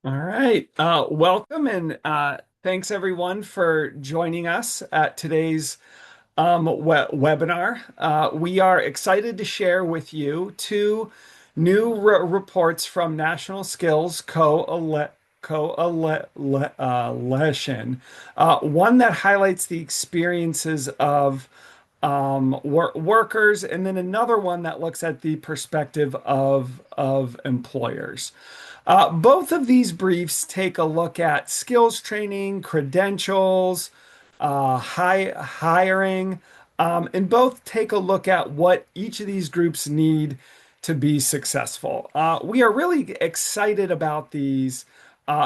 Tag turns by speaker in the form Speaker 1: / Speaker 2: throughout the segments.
Speaker 1: All right. Welcome and thanks everyone for joining us at today's webinar. We are excited to share with you two new reports from National Skills Coalition. One that highlights the experiences of workers, and then another one that looks at the perspective of employers. Both of these briefs take a look at skills training, credentials, hiring, and both take a look at what each of these groups need to be successful. We are really excited about these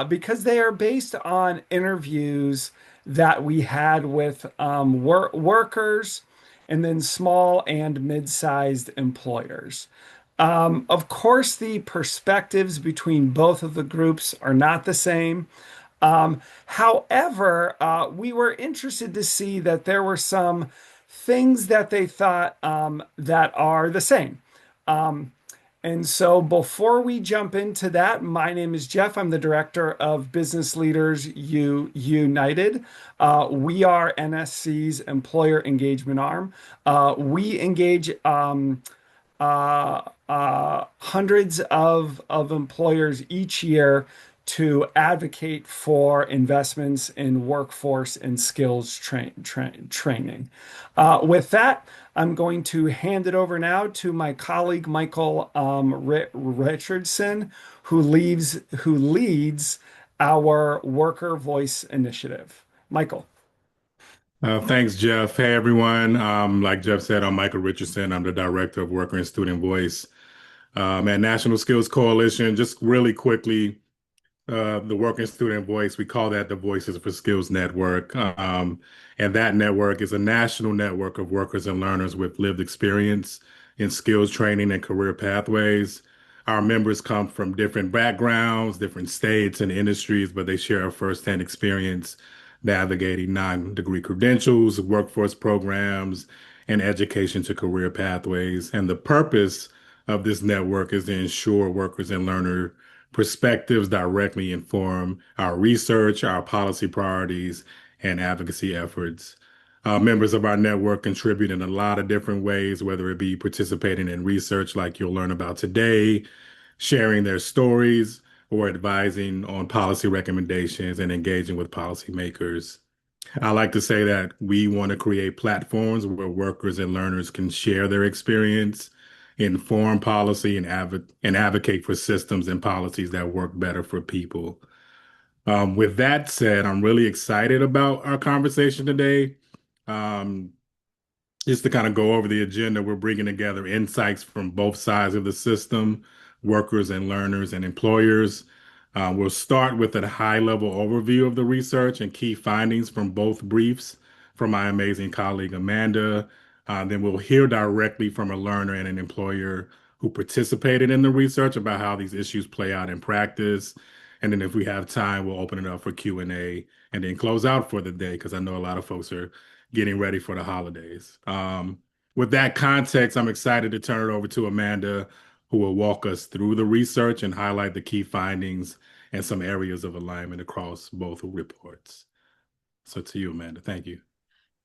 Speaker 1: because they are based on interviews that we had with workers and then small and mid-sized employers. Of course, the perspectives between both of the groups are not the same. However, we were interested to see that there were some things that they thought that are the same. Um, and so before we jump into that, my name is Jeff. I'm the director of Business Leaders United. We are NSC's employer engagement arm. We engage hundreds of employers each year to advocate for investments in workforce and skills training. With that, I'm going to hand it over now to my colleague Michael Richardson, who leads our Worker Voice Initiative. Michael.
Speaker 2: Thanks, Jeff. Hey, everyone. Like Jeff said, I'm Michael Richardson. I'm the Director of Worker and Student Voice at National Skills Coalition. Just really quickly, the Worker and Student Voice, we call that the Voices for Skills Network. And that network is a national network of workers and learners with lived experience in skills training and career pathways. Our members come from different backgrounds, different states and industries, but they share a firsthand experience navigating non-degree credentials, workforce programs, and education to career pathways. And the purpose of this network is to ensure workers and learner perspectives directly inform our research, our policy priorities, and advocacy efforts. Members of our network contribute in a lot of different ways, whether it be participating in research like you'll learn about today, sharing their stories, or advising on policy recommendations and engaging with policymakers. I like to say that we want to create platforms where workers and learners can share their experience, inform policy, and advocate for systems and policies that work better for people. With that said, I'm really excited about our conversation today. Um, just to kind of go over the agenda, we're bringing together insights from both sides of the system, workers and learners and employers. We'll start with a high-level overview of the research and key findings from both briefs from my amazing colleague Amanda. Then we'll hear directly from a learner and an employer who participated in the research about how these issues play out in practice. And then if we have time, we'll open it up for Q&A and then close out for the day because I know a lot of folks are getting ready for the holidays. With that context, I'm excited to turn it over to Amanda, who will walk us through the research and highlight the key findings and some areas of alignment across both reports. So to you, Amanda. Thank you.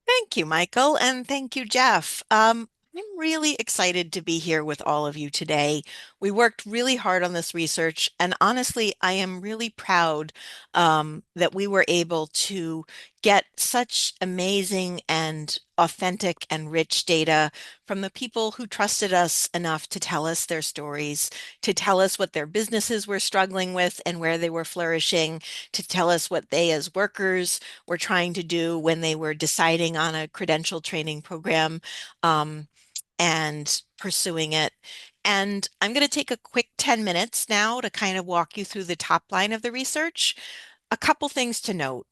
Speaker 3: Thank you, Michael, and thank you, Jeff. I'm really excited to be here with all of you today. We worked really hard on this research, and honestly, I am really proud that we were able to get such amazing and authentic and rich data from the people who trusted us enough to tell us their stories, to tell us what their businesses were struggling with and where they were flourishing, to tell us what they as workers were trying to do when they were deciding on a credential training program and pursuing it. And I'm going to take a quick 10 minutes now to kind of walk you through the top line of the research. A couple things to note.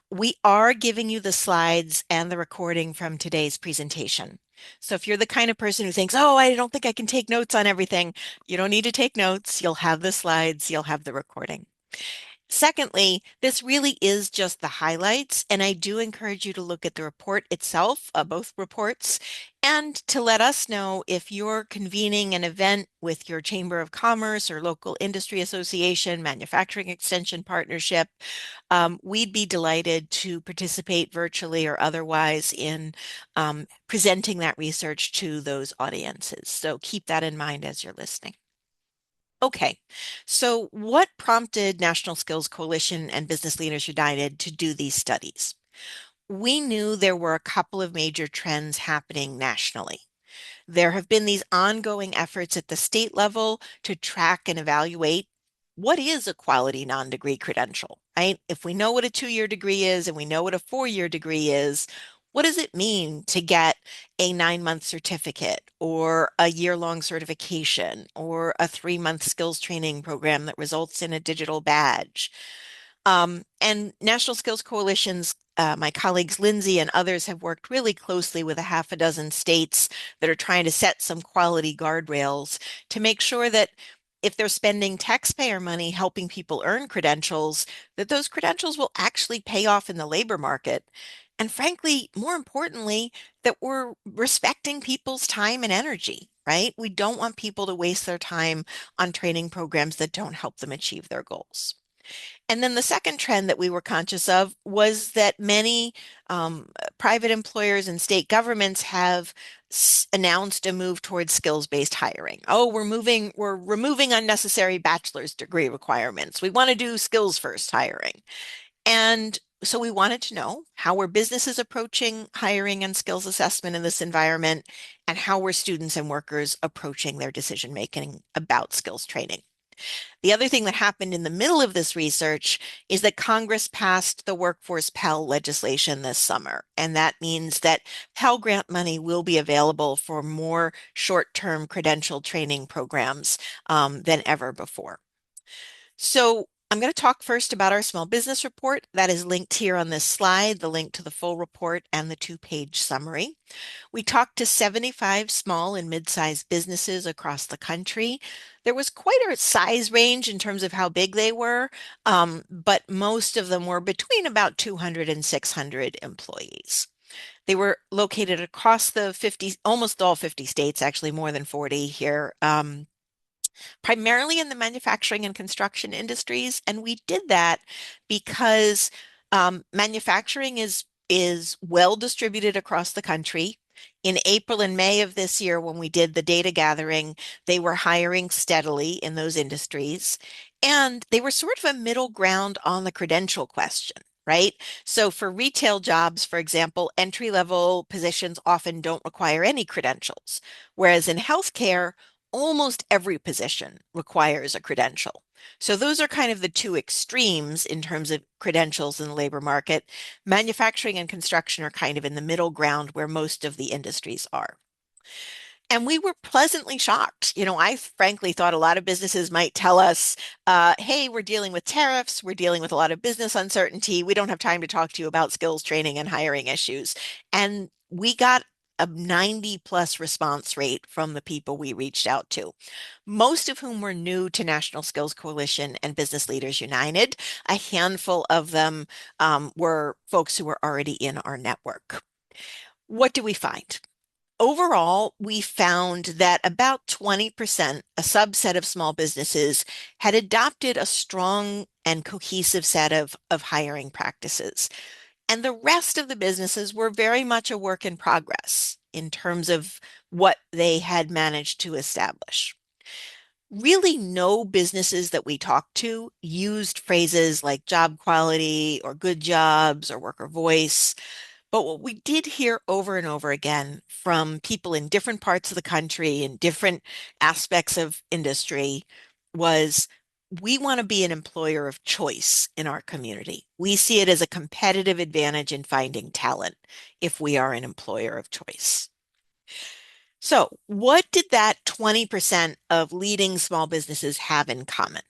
Speaker 3: We are giving you the slides and the recording from today's presentation. So if you're the kind of person who thinks, oh, I don't think I can take notes on everything, you don't need to take notes. You'll have the slides, you'll have the recording. Secondly, this really is just the highlights, and I do encourage you to look at the report itself, both reports, and to let us know if you're convening an event with your Chamber of Commerce or local industry association, manufacturing extension partnership. We'd be delighted to participate virtually or otherwise in presenting that research to those audiences. So keep that in mind as you're listening. Okay, so what prompted National Skills Coalition and Business Leaders United to do these studies? We knew there were a couple of major trends happening nationally. There have been these ongoing efforts at the state level to track and evaluate what is a quality non-degree credential, right? If we know what a 2-year degree is and we know what a 4-year degree is, what does it mean to get a 9-month certificate or a year-long certification or a 3-month skills training program that results in a digital badge? And National Skills Coalitions, my colleagues Lindsay and others have worked really closely with a half a dozen states that are trying to set some quality guardrails to make sure that if they're spending taxpayer money helping people earn credentials, that those credentials will actually pay off in the labor market. And frankly, more importantly, that we're respecting people's time and energy, right? We don't want people to waste their time on training programs that don't help them achieve their goals. And then the second trend that we were conscious of was that many private employers and state governments have announced a move towards skills-based hiring. Oh, we're removing unnecessary bachelor's degree requirements. We want to do skills-first hiring. And so we wanted to know how were businesses approaching hiring and skills assessment in this environment, and how were students and workers approaching their decision making about skills training. The other thing that happened in the middle of this research is that Congress passed the Workforce Pell legislation this summer. And that means that Pell Grant money will be available for more short-term credential training programs than ever before. So I'm going to talk first about our small business report that is linked here on this slide, the link to the full report and the 2-page summary. We talked to 75 small and mid-sized businesses across the country. There was quite a size range in terms of how big they were, but most of them were between about 200 and 600 employees. They were located across the 50, almost all 50 states, actually more than 40 here, primarily in the manufacturing and construction industries. And we did that because manufacturing is well distributed across the country. In April and May of this year, when we did the data gathering, they were hiring steadily in those industries. And they were sort of a middle ground on the credential question, right? So for retail jobs, for example, entry-level positions often don't require any credentials, whereas in healthcare, almost every position requires a credential. So those are kind of the two extremes in terms of credentials in the labor market. Manufacturing and construction are kind of in the middle ground where most of the industries are. And we were pleasantly shocked. I frankly thought a lot of businesses might tell us, hey, we're dealing with tariffs, we're dealing with a lot of business uncertainty, we don't have time to talk to you about skills training and hiring issues. And we got a 90 plus response rate from the people we reached out to, most of whom were new to National Skills Coalition and Business Leaders United. A handful of them were folks who were already in our network. What do we find? Overall, we found that about 20%, a subset of small businesses, had adopted a strong and cohesive set of hiring practices. And the rest of the businesses were very much a work in progress in terms of what they had managed to establish. Really, no businesses that we talked to used phrases like job quality or good jobs or worker voice. But what we did hear over and over again from people in different parts of the country in different aspects of industry was we want to be an employer of choice in our community. We see it as a competitive advantage in finding talent if we are an employer of choice. So, what did that 20% of leading small businesses have in common?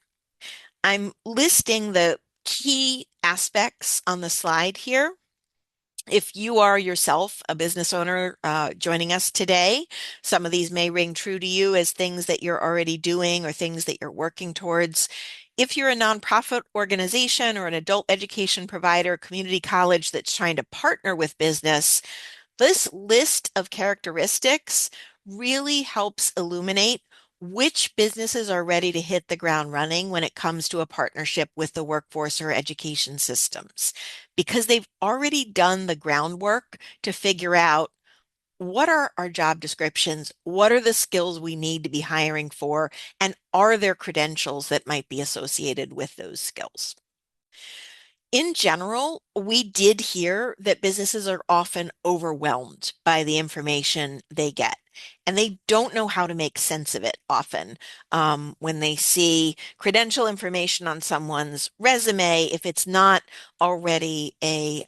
Speaker 3: I'm listing the key aspects on the slide here. If you are yourself a business owner joining us today, some of these may ring true to you as things that you're already doing or things that you're working towards. If you're a nonprofit organization or an adult education provider, community college that's trying to partner with business, This list of characteristics really helps illuminate which businesses are ready to hit the ground running when it comes to a partnership with the workforce or education systems, because they've already done the groundwork to figure out what are our job descriptions, what are the skills we need to be hiring for, and are there credentials that might be associated with those skills. In general, we did hear that businesses are often overwhelmed by the information they get, and they don't know how to make sense of it often. When they see credential information on someone's resume, if it's not already a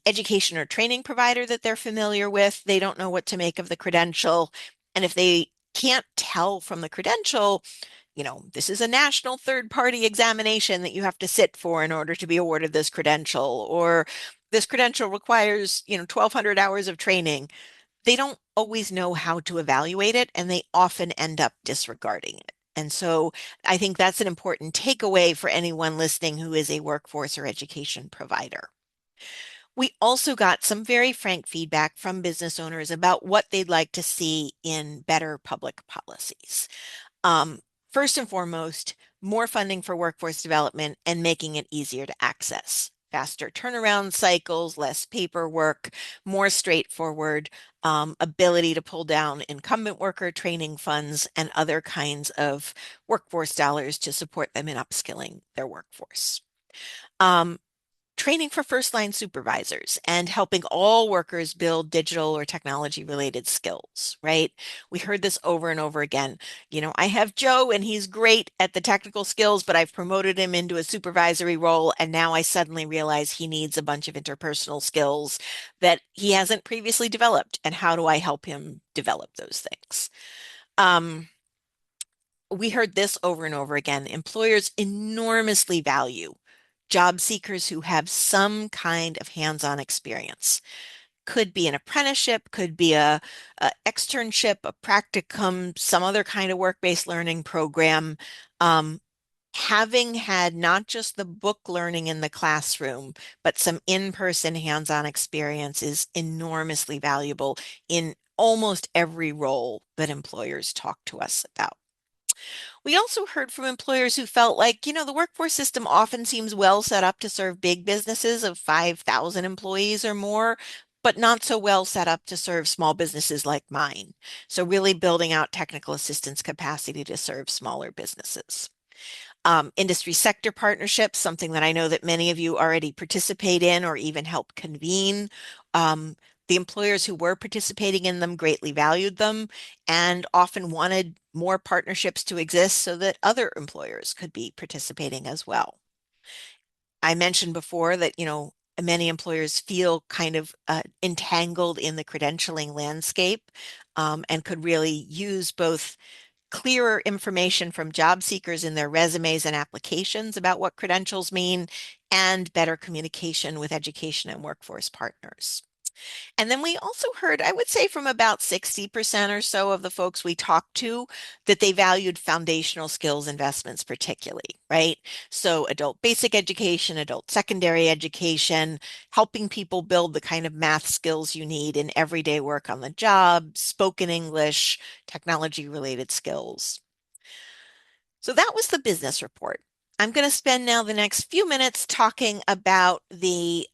Speaker 3: education or training provider that they're familiar with, they don't know what to make of the credential. And if they can't tell from the credential, this is a national third-party examination that you have to sit for in order to be awarded this credential, or this credential requires, 1,200 hours of training. They don't always know how to evaluate it, and they often end up disregarding it. And so I think that's an important takeaway for anyone listening who is a workforce or education provider. We also got some very frank feedback from business owners about what they'd like to see in better public policies. Um, First and foremost, more funding for workforce development and making it easier to access. Faster turnaround cycles, less paperwork, more straightforward ability to pull down incumbent worker training funds and other kinds of workforce dollars to support them in upskilling their workforce. Um, Training for first line supervisors and helping all workers build digital or technology related skills, right? We heard this over and over again. I have Joe and he's great at the technical skills, but I've promoted him into a supervisory role. And now I suddenly realize he needs a bunch of interpersonal skills that he hasn't previously developed. And how do I help him develop those things? Um, we heard this over and over again. Employers enormously value job seekers who have some kind of hands-on experience. Could be an apprenticeship, could be a externship, a practicum, some other kind of work-based learning program. Um, Having had not just the book learning in the classroom, but some in-person hands-on experience is enormously valuable in almost every role that employers talk to us about. We also heard from employers who felt like, the workforce system often seems well set up to serve big businesses of 5,000 employees or more, but not so well set up to serve small businesses like mine. So really building out technical assistance capacity to serve smaller businesses. Industry sector partnerships, something that I know that many of you already participate in or even help convene. Um, the employers who were participating in them greatly valued them and often wanted more partnerships to exist so that other employers could be participating as well. I mentioned before that, many employers feel kind of entangled in the credentialing landscape and could really use both clearer information from job seekers in their resumes and applications about what credentials mean, and better communication with education and workforce partners. And then we also heard, I would say from about 60% or so of the folks we talked to, that they valued foundational skills investments particularly, right? So adult basic education, adult secondary education, helping people build the kind of math skills you need in everyday work on the job, spoken English, technology related skills. So that was the business report. I'm going to spend now the next few minutes talking about the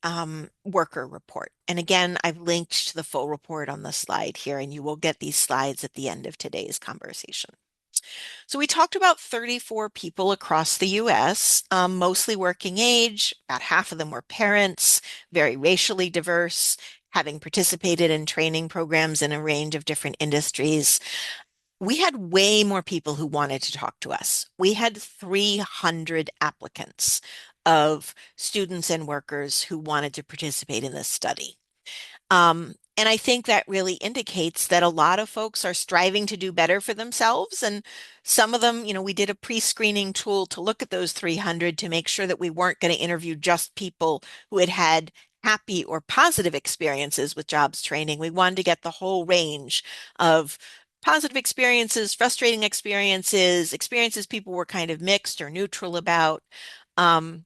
Speaker 3: worker report. And again, I've linked to the full report on the slide here, and you will get these slides at the end of today's conversation. So we talked about 34 people across the US, mostly working age. About half of them were parents, very racially diverse, having participated in training programs in a range of different industries. We had way more people who wanted to talk to us. We had 300 applicants of students and workers who wanted to participate in this study. And I think that really indicates that a lot of folks are striving to do better for themselves. And some of them, we did a pre-screening tool to look at those 300 to make sure that we weren't going to interview just people who had had happy or positive experiences with jobs training. We wanted to get the whole range of positive experiences, frustrating experiences, experiences people were kind of mixed or neutral about. Um,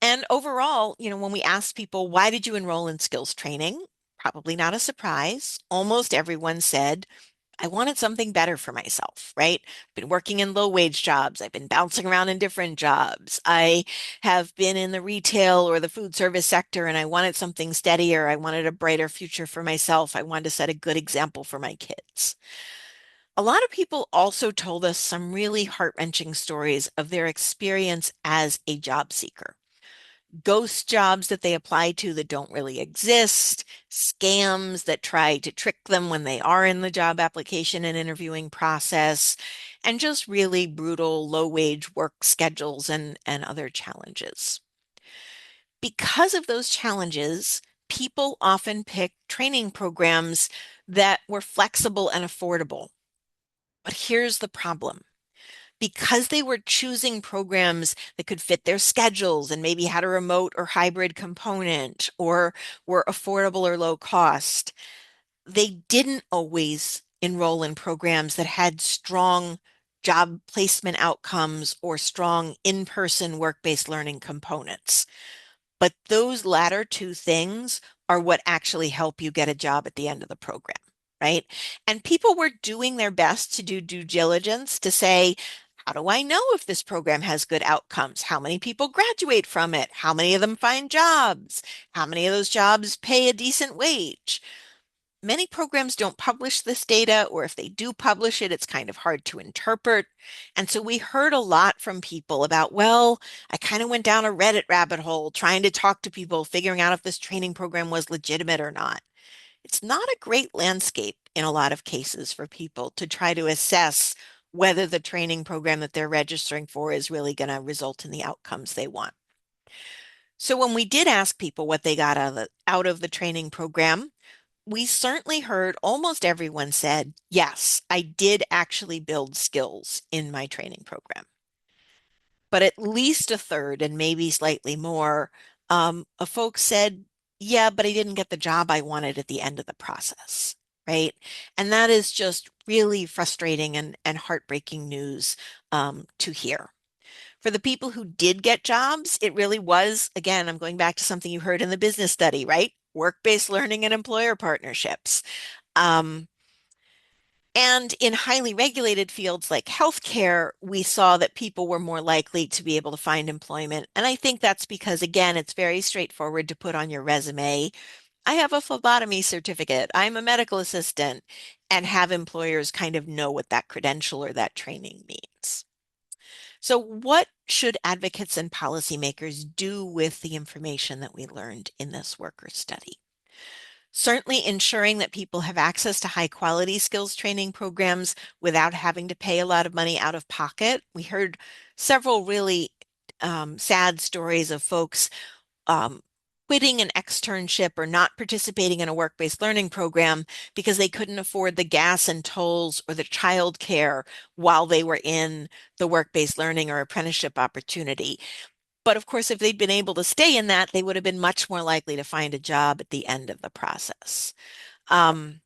Speaker 3: And overall, when we asked people, why did you enroll in skills training? Probably not a surprise. Almost everyone said, I wanted something better for myself, right? Been working in low wage jobs. I've been bouncing around in different jobs. I have been in the retail or the food service sector and I wanted something steadier. I wanted a brighter future for myself. I wanted to set a good example for my kids. A lot of people also told us some really heart-wrenching stories of their experience as a job seeker. Ghost jobs that they apply to that don't really exist, scams that try to trick them when they are in the job application and interviewing process, and just really brutal low-wage work schedules and other challenges. Because of those challenges, people often pick training programs that were flexible and affordable. But here's the problem. Because they were choosing programs that could fit their schedules and maybe had a remote or hybrid component or were affordable or low cost, they didn't always enroll in programs that had strong job placement outcomes or strong in-person work-based learning components. But those latter two things are what actually help you get a job at the end of the program, right? And people were doing their best to do due diligence to say, how do I know if this program has good outcomes? How many people graduate from it? How many of them find jobs? How many of those jobs pay a decent wage? Many programs don't publish this data, or if they do publish it, it's kind of hard to interpret. And so we heard a lot from people about, well, I kind of went down a Reddit rabbit hole trying to talk to people, figuring out if this training program was legitimate or not. It's not a great landscape in a lot of cases for people to try to assess whether the training program that they're registering for is really going to result in the outcomes they want. So when we did ask people what they got out of the training program, we certainly heard almost everyone said, yes, I did actually build skills in my training program. But at least a third, and maybe slightly more, of folks said, yeah, but I didn't get the job I wanted at the end of the process, right? And that is just really frustrating and heartbreaking news to hear. For the people who did get jobs, it really was, again, I'm going back to something you heard in the business study, right? Work-based learning and employer partnerships. Um, and in highly regulated fields like healthcare, we saw that people were more likely to be able to find employment. And I think that's because, again, it's very straightforward to put on your resume. I have a phlebotomy certificate. I'm a medical assistant, and have employers kind of know what that credential or that training means. So, what should advocates and policymakers do with the information that we learned in this worker study? Certainly ensuring that people have access to high quality skills training programs without having to pay a lot of money out of pocket. We heard several really sad stories of folks um, quitting an externship or not participating in a work-based learning program because they couldn't afford the gas and tolls or the childcare while they were in the work-based learning or apprenticeship opportunity. But of course, if they'd been able to stay in that, they would have been much more likely to find a job at the end of the process. Um,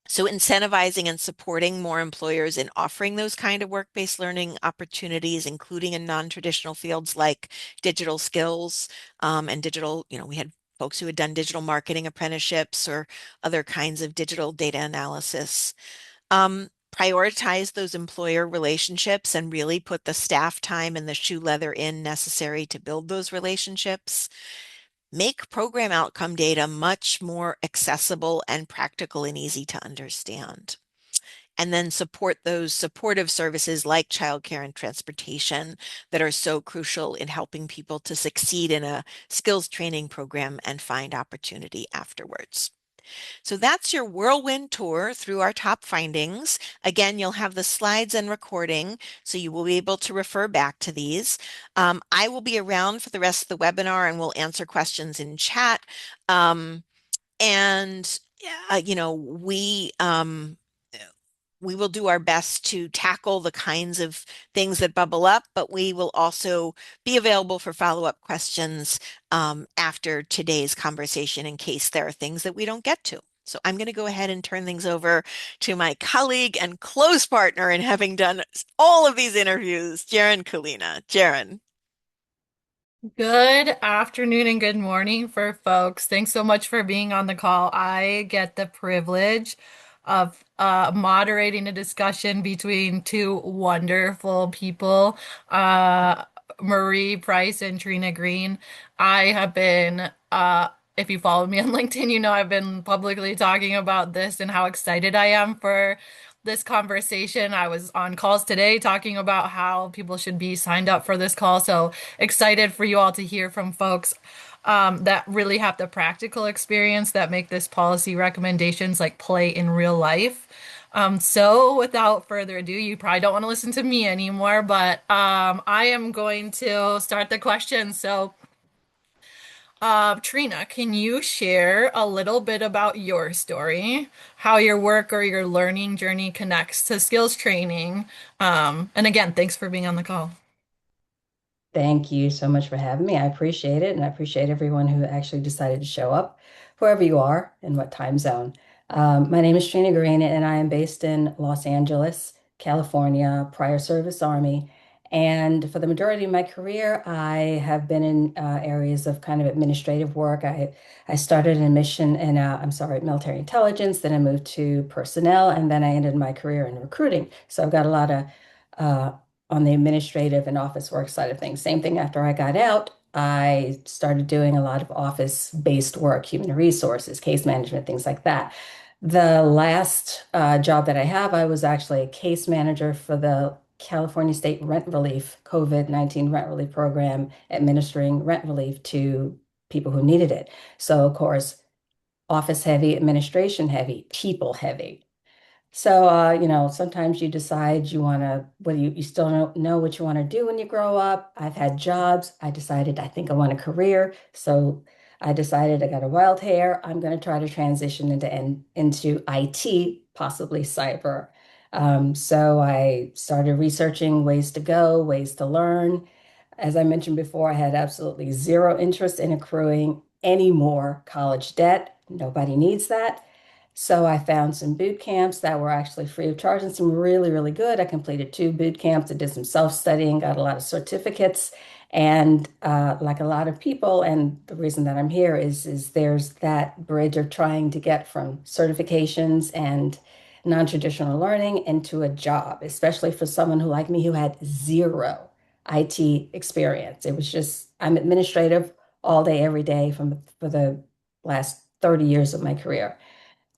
Speaker 3: so incentivizing and supporting more employers in offering those kind of work-based learning opportunities, including in non-traditional fields like digital skills and digital, we had folks who had done digital marketing apprenticeships or other kinds of digital data analysis. Prioritize those employer relationships and really put the staff time and the shoe leather in necessary to build those relationships. Make program outcome data much more accessible and practical and easy to understand. And then support those supportive services like childcare and transportation that are so crucial in helping people to succeed in a skills training program and find opportunity afterwards. So that's your whirlwind tour through our top findings. Again, you'll have the slides and recording, so you will be able to refer back to these. I will be around for the rest of the webinar and we'll answer questions in chat. And you know, we will do our best to tackle the kinds of things that bubble up, but we will also be available for follow-up questions after today's conversation in case there are things that we don't get to. So I'm going to go ahead and turn things over to my colleague and close partner in having done all of these interviews, Jaren Kulina. Jaren.
Speaker 4: Good afternoon and good morning for folks. Thanks so much for being on the call. I get the privilege of moderating a discussion between two wonderful people, uh, Marie Price and Trina Green. I have been, if you follow me on LinkedIn, you know I've been publicly talking about this and how excited I am for this conversation. I was on calls today talking about how people should be signed up for this call. So excited for you all to hear from folks that really have the practical experience that make this policy recommendations like play in real life. So without further ado, you probably don't want to listen to me anymore, but I am going to start the question. So, Trina, can you share a little bit about your story, how your work or your learning journey connects to skills training? And again, thanks for being on the call.
Speaker 5: Thank you so much for having me. I appreciate it, and I appreciate everyone who actually decided to show up, wherever you are in what time zone. My name is Trina Green, and I am based in Los Angeles, California, prior service Army. And for the majority of my career, I have been in areas of kind of administrative work. I started in mission in, I'm sorry, military intelligence, then I moved to personnel, and then I ended my career in recruiting. So I've got a lot of uh, on the administrative and office work side of things. Same thing after I got out, I started doing a lot of office-based work, human resources, case management, things like that. The last job that I have, I was actually a case manager for the California State Rent Relief, COVID-19 rent relief program, administering rent relief to people who needed it. So, of course, office heavy, administration heavy, people heavy. So, sometimes you decide you want to, whether you still don't know what you want to do when you grow up. I've had jobs. I decided I think I want a career. So I decided I got a wild hair. I'm going to try to transition into IT, possibly cyber. So I started researching ways to go, ways to learn. As I mentioned before, I had absolutely zero interest in accruing any more college debt. Nobody needs that. So I found some boot camps that were actually free of charge and some really, really good. I completed two boot camps. I did some self-studying, got a lot of certificates. And like a lot of people, and the reason that I'm here is there's that bridge of trying to get from certifications and non-traditional learning into a job, especially for someone who like me who had zero IT experience. It was just I'm administrative all day, every day for the last 30 years of my career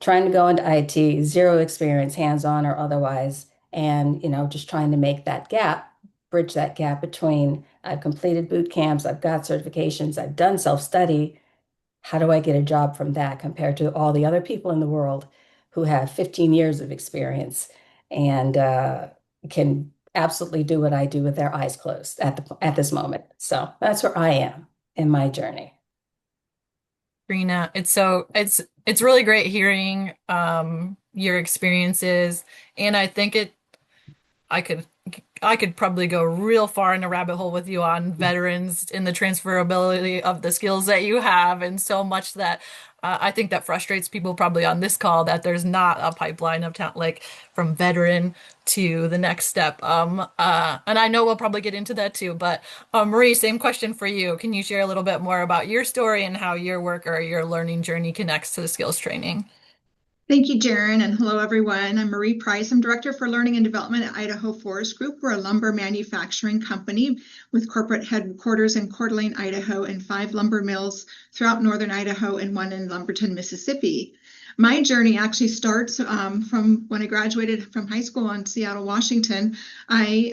Speaker 5: trying to go into IT, zero experience, hands-on or otherwise, and just trying to make that gap, bridge that gap between I've completed boot camps, I've got certifications, I've done self-study. How do I get a job from that compared to all the other people in the world who have 15 years of experience and can absolutely do what I do with their eyes closed at this moment. So that's where I am in my journey.
Speaker 4: Rena. It's really great hearing your experiences, and I think I could I could probably go real far in a rabbit hole with you on veterans and the transferability of the skills that you have, and so much that I think that frustrates people probably on this call that there's not a pipeline of talent like from veteran to the next step. And I know we'll probably get into that too, but Marie, same question for you. Can you share a little bit more about your story and how your work or your learning journey connects to the skills training?
Speaker 6: Thank you, Jaren, and hello, everyone. I'm Marie Price. I'm Director for Learning and Development at Idaho Forest Group. We're a lumber manufacturing company with corporate headquarters in Coeur d'Alene, Idaho, and 5 lumber mills throughout northern Idaho and 1 in Lumberton, Mississippi. My journey actually starts from when I graduated from high school in Seattle, Washington. I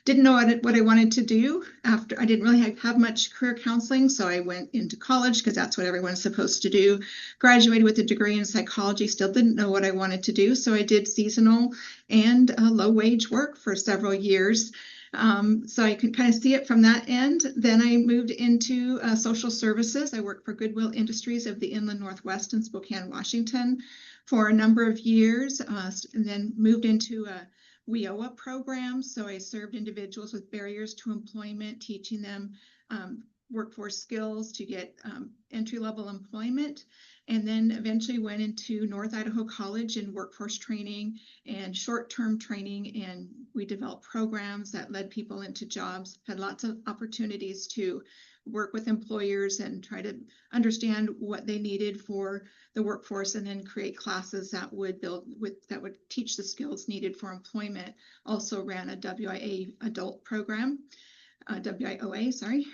Speaker 6: didn't know what I wanted to do after. I didn't really have much career counseling, so I went into college because that's what everyone's supposed to do. Graduated with a degree in psychology, still didn't know what I wanted to do, so I did seasonal and low wage work for several years. So I can kind of see it from that end. Then I moved into social services. I worked for Goodwill Industries of the Inland Northwest in Spokane, Washington for a number of years, and then moved into a WIOA program. So I served individuals with barriers to employment, teaching them workforce skills to get entry-level employment, and then eventually went into North Idaho College in workforce training and short-term training, and we developed programs that led people into jobs, had lots of opportunities to work with employers and try to understand what they needed for the workforce, and then create classes that would teach the skills needed for employment. Also ran a WIA adult program, WIOA, sorry.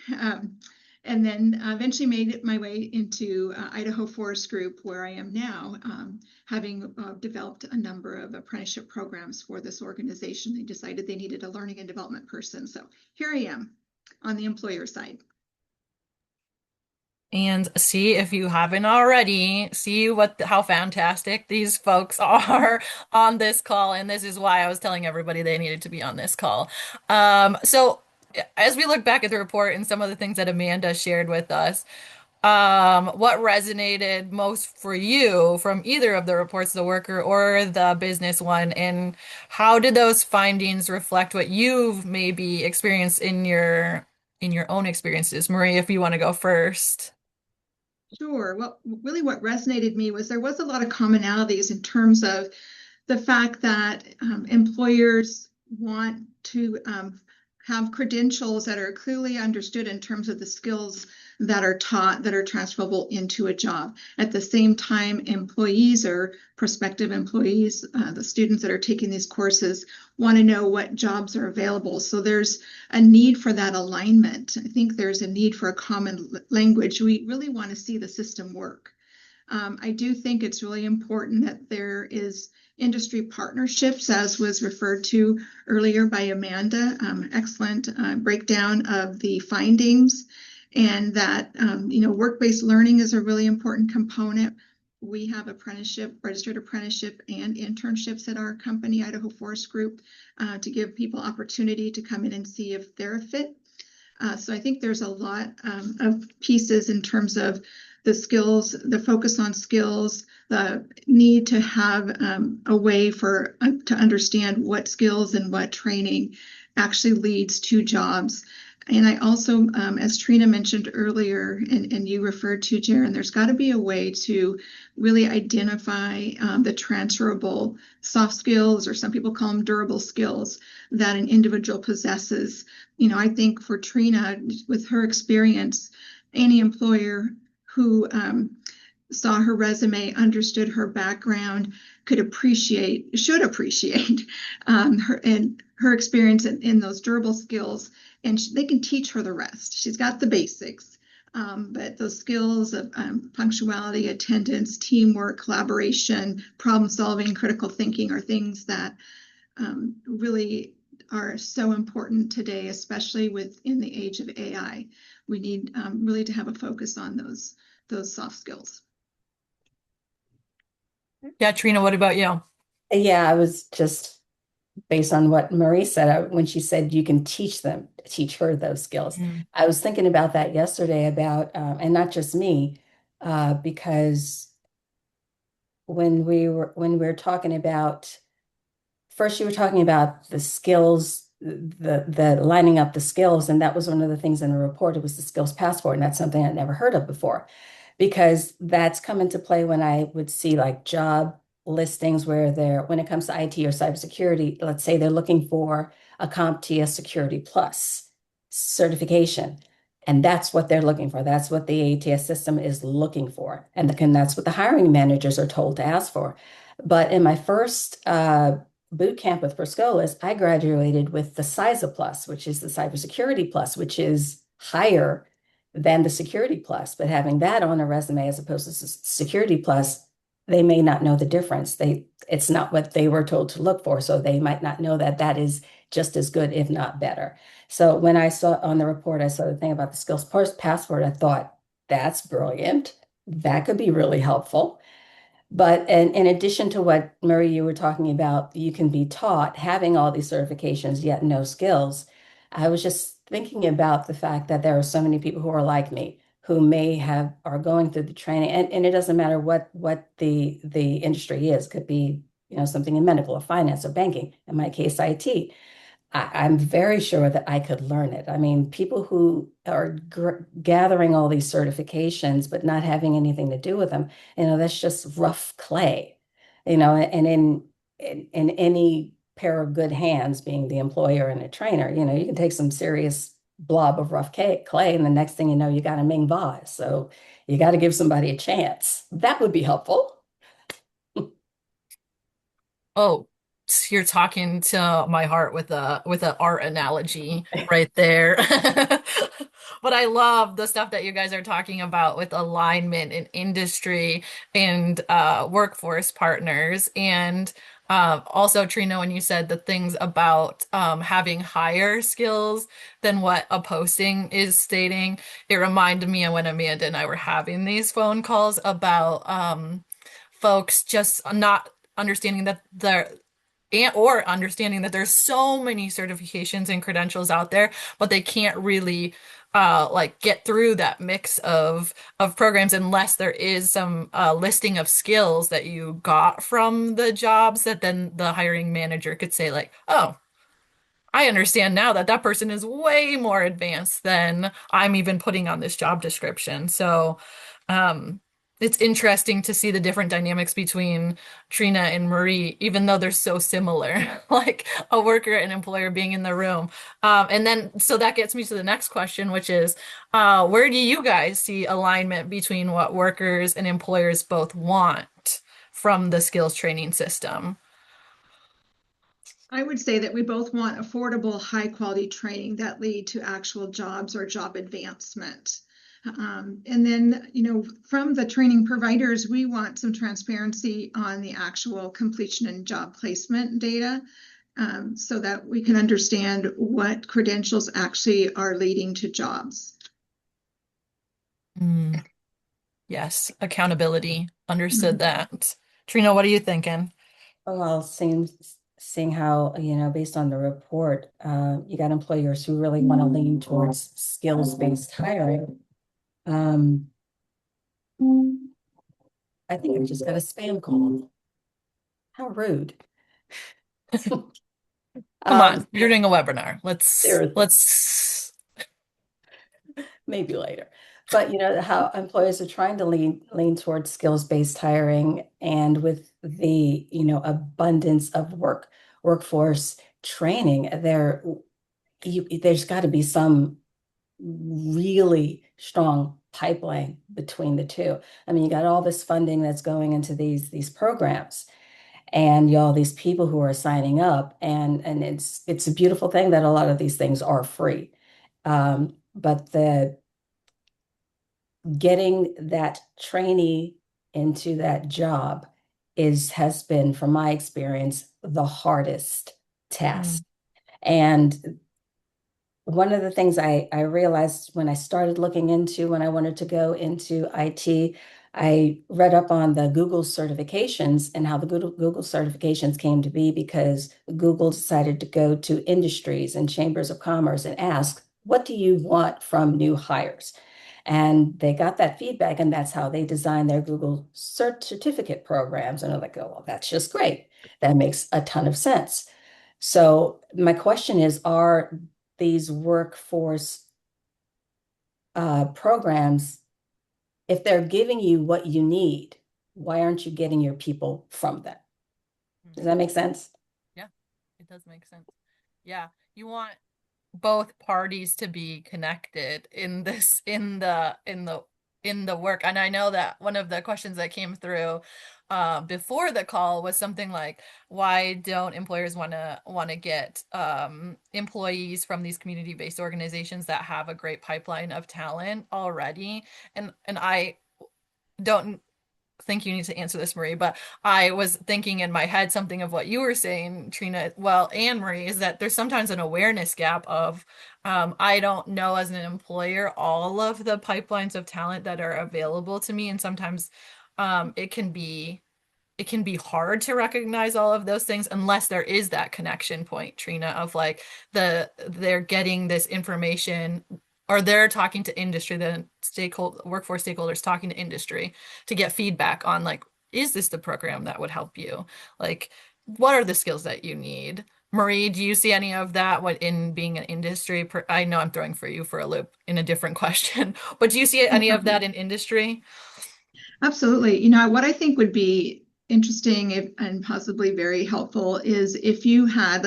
Speaker 6: And then eventually made my way into Idaho Forest Group, where I am now, having developed a number of apprenticeship programs for this organization. They decided they needed a learning and development person. So here I am on the employer side.
Speaker 4: And see, if you haven't already, see how fantastic these folks are on this call. And this is why I was telling everybody they needed to be on this call. So as we look back at the report and some of the things that Amanda shared with us, what resonated most for you from either of the reports, the worker or the business one, and how did those findings reflect what you've maybe experienced in your own experiences? Marie, if you want to go first.
Speaker 6: Sure. Well, really what resonated me was there was a lot of commonalities in terms of the fact that employers want to have credentials that are clearly understood in terms of the skills that are taught that are transferable into a job. At the same time, employees or prospective employees, the students that are taking these courses, want to know what jobs are available. So there's a need for that alignment. I think there's a need for a common language. We really want to see the system work. I do think it's really important that there is industry partnerships, as was referred to earlier by Amanda. Excellent breakdown of the findings, and that work-based learning is a really important component. We have registered apprenticeship and internships at our company, Idaho Forest Group, to give people opportunity to come in and see if they're a fit. So I think there's a lot of pieces in terms of the skills, the focus on skills, the need to have a way to understand what skills and what training actually leads to jobs. And I also, as Trina mentioned earlier, and you referred to, Jaron, there's got to be a way to really identify the transferable soft skills, or some people call them durable skills, that an individual possesses. I think for Trina, with her experience, any employer who saw her resume, understood her background, should appreciate her experience in those durable skills, and they can teach her the rest. She's got the basics, but those skills of punctuality, attendance, teamwork, collaboration, problem solving, critical thinking are things that really are so important today, especially within the age of AI. We need really to have a focus on those soft skills.
Speaker 4: Yeah, Trina, what about you?
Speaker 5: Yeah, I was just based on what Marie said, when she said you can teach her those skills. I was thinking about that yesterday and not just me, because when we were talking about, first you were talking about the skills, the lining up the skills, and that was one of the things in the report. It was the skills passport, and that's something I'd never heard of before, because that's come into play when I would see like job listings when it comes to IT or cybersecurity, let's say they're looking for a CompTIA Security Plus certification. And that's what they're looking for. That's what the ATS system is looking for. And that's what the hiring managers are told to ask for. But in my first boot camp with Perscolas, I graduated with the CISA Plus, which is the Cybersecurity Plus, which is higher than the Security Plus. But having that on a resume as opposed to Security Plus, they may not know the difference. It's not what they were told to look for, so they might not know that is just as good, if not better. So when I saw on the report, I saw the thing about the skills passport, I thought, that's brilliant. That could be really helpful. But in addition to what, Marie, you were talking about, you can be taught having all these certifications, yet no skills. I was just thinking about the fact that there are so many people who are like me, who are going through the training, and it doesn't matter what the industry is. It could be, something in medical or finance or banking, in my case, IT. I'm very sure that I could learn it. I mean, people who are gathering all these certifications but not having anything to do with them, that's just rough clay, and in any pair of good hands, being the employer and the trainer, you can take some serious blob of rough clay, and the next thing you know, you got a Ming vase. So you got to give somebody a chance. That would be helpful.
Speaker 4: Oh, you're talking to my heart with a art analogy right there. But I love the stuff that you guys are talking about with alignment in industry and workforce partners. And also, Trina, when you said the things about having higher skills than what a posting is stating, it reminded me of when Amanda and I were having these phone calls about folks just not understanding that they're and or understanding that there's so many certifications and credentials out there, but they can't really like get through that mix of programs unless there is some listing of skills that you got from the jobs that then the hiring manager could say like, oh, I understand now that that person is way more advanced than I'm even putting on this job description. So, um, it's interesting to see the different dynamics between Trina and Marie, even though they're so similar, like a worker and employer being in the room. And then, so that gets me to the next question, which is, where do you guys see alignment between what workers and employers both want from the skills training system?
Speaker 6: I would say that we both want affordable, high quality training that lead to actual jobs or job advancement. And then, from the training providers, we want some transparency on the actual completion and job placement data, so that we can understand what credentials actually are leading to jobs.
Speaker 4: Mm, yes, accountability. Understood
Speaker 6: Mhm.
Speaker 4: that. Trina, what are you thinking?
Speaker 5: Oh, well, seeing how, based on the report, you got employers who really want to lean towards skills-based hiring. Um, I think I just got a spam call. How rude.
Speaker 4: Come on,
Speaker 5: Um,
Speaker 4: you're doing a webinar. Let's
Speaker 5: Seriously,
Speaker 4: let's
Speaker 5: maybe later. But how employers are trying to lean towards skills-based hiring, and with the, abundance of workforce training, there's got to be some really strong pipeline between the two. I mean, you got all this funding that's going into these programs, and all these people who are signing up, and it's a beautiful thing that a lot of these things are free. But the getting that trainee into that job has been, from my experience, the hardest
Speaker 4: Mm,
Speaker 5: task. And one of the things I realized when I started looking into when I wanted to go into IT, I read up on the Google certifications and how the Google certifications came to be because Google decided to go to industries and chambers of commerce and ask, what do you want from new hires? And they got that feedback, and that's how they designed their Google certificate programs. And I'm like, oh, well, that's just great. That makes a ton of sense. So my question is, are these workforce programs, if they're giving you what you need, why aren't you getting your people from them? Does
Speaker 4: mm.
Speaker 5: that make sense?
Speaker 4: Yeah, it does make sense. Yeah, you want both parties to be connected in this in the work. And I know that one of the questions that came through before the call was something like, why don't employers want to get employees from these community-based organizations that have a great pipeline of talent already? And I don't think you need to answer this, Marie, but I was thinking in my head something of what you were saying, Trina, well, and Marie, is that there's sometimes an awareness gap of I don't know as an employer all of the pipelines of talent that are available to me. And sometimes it can be hard to recognize all of those things unless there is that connection point, Trina, of like they're getting this information or they're talking to industry, the stakeholder workforce stakeholders talking to industry to get feedback on like, is this the program that would help you? Like, what are the skills that you need? Marie, do you see any of that what in being an industry? I know I'm throwing for you for a loop in a different question, but do you see any of that in industry?
Speaker 6: Absolutely. What I think would be interesting and possibly very helpful is if you had,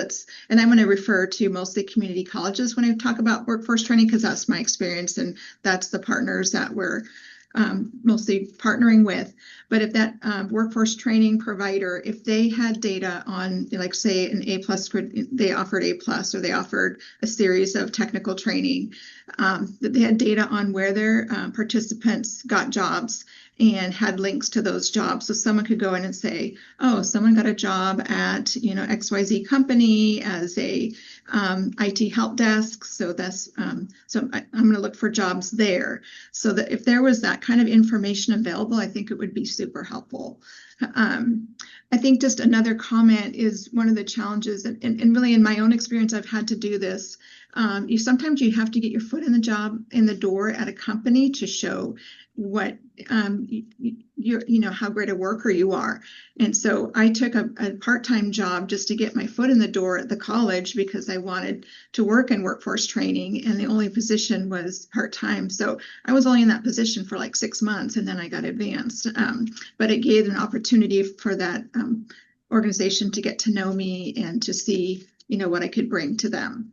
Speaker 6: and I'm going to refer to mostly community colleges when I talk about workforce training, because that's my experience and that's the partners that we're mostly partnering with. But if that workforce training provider, if they had data on, like say an A plus, they offered A plus, or they offered a series of technical training, that they had data on where their participants got jobs and had links to those jobs. So someone could go in and say, oh, someone got a job at, XYZ company as a IT help desk. So I'm going to look for jobs there. So that if there was that kind of information available, I think it would be super helpful. I think just another comment is one of the challenges, and really in my own experience, I've had to do this. Sometimes you have to get your foot in the door at a company to show what how great a worker you are. And so I took a part-time job just to get my foot in the door at the college because I wanted to work in workforce training, and the only position was part-time. So I was only in that position for like 6 months, and then I got advanced. But it gave an opportunity for that organization to get to know me and to see, what I could bring to them.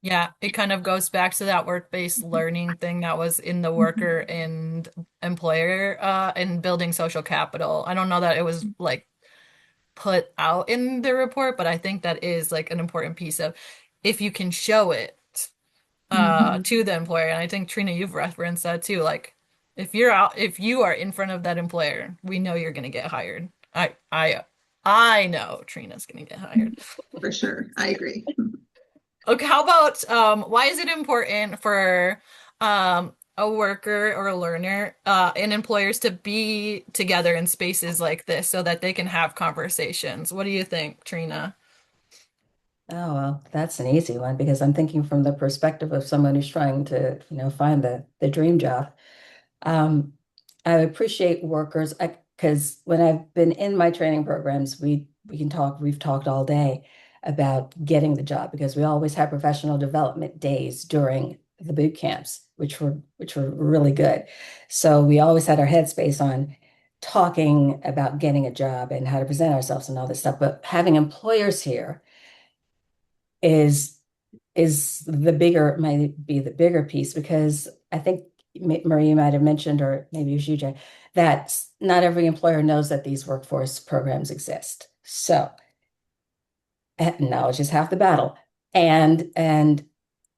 Speaker 4: Yeah, it kind of goes back to that work-based learning thing that was in the worker and employer and building social capital. I don't know that it was like put out in the report, but I think that is like an important piece of if you can show it
Speaker 6: Mhm.
Speaker 4: to the employer. And I think Trina, you've referenced that too. Like if you are in front of that employer, we know you're gonna get hired. I know Trina's gonna get hired.
Speaker 6: For sure. I agree.
Speaker 4: Okay, how about why is it important for a worker or a learner and employers to be together in spaces like this so that they can have conversations? What do you think, Trina?
Speaker 5: Oh, well, that's an easy one because I'm thinking from the perspective of someone who's trying to, find the dream job. Um, I appreciate workers because when I've been in my training programs, we've talked all day about getting the job because we always had professional development days during the boot camps, which were really good. So we always had our headspace on talking about getting a job and how to present ourselves and all this stuff. But having employers here is might be the bigger piece because I think Marie might have mentioned, or maybe it was you, Jay, that not every employer knows that these workforce programs exist. So knowledge is half the battle. And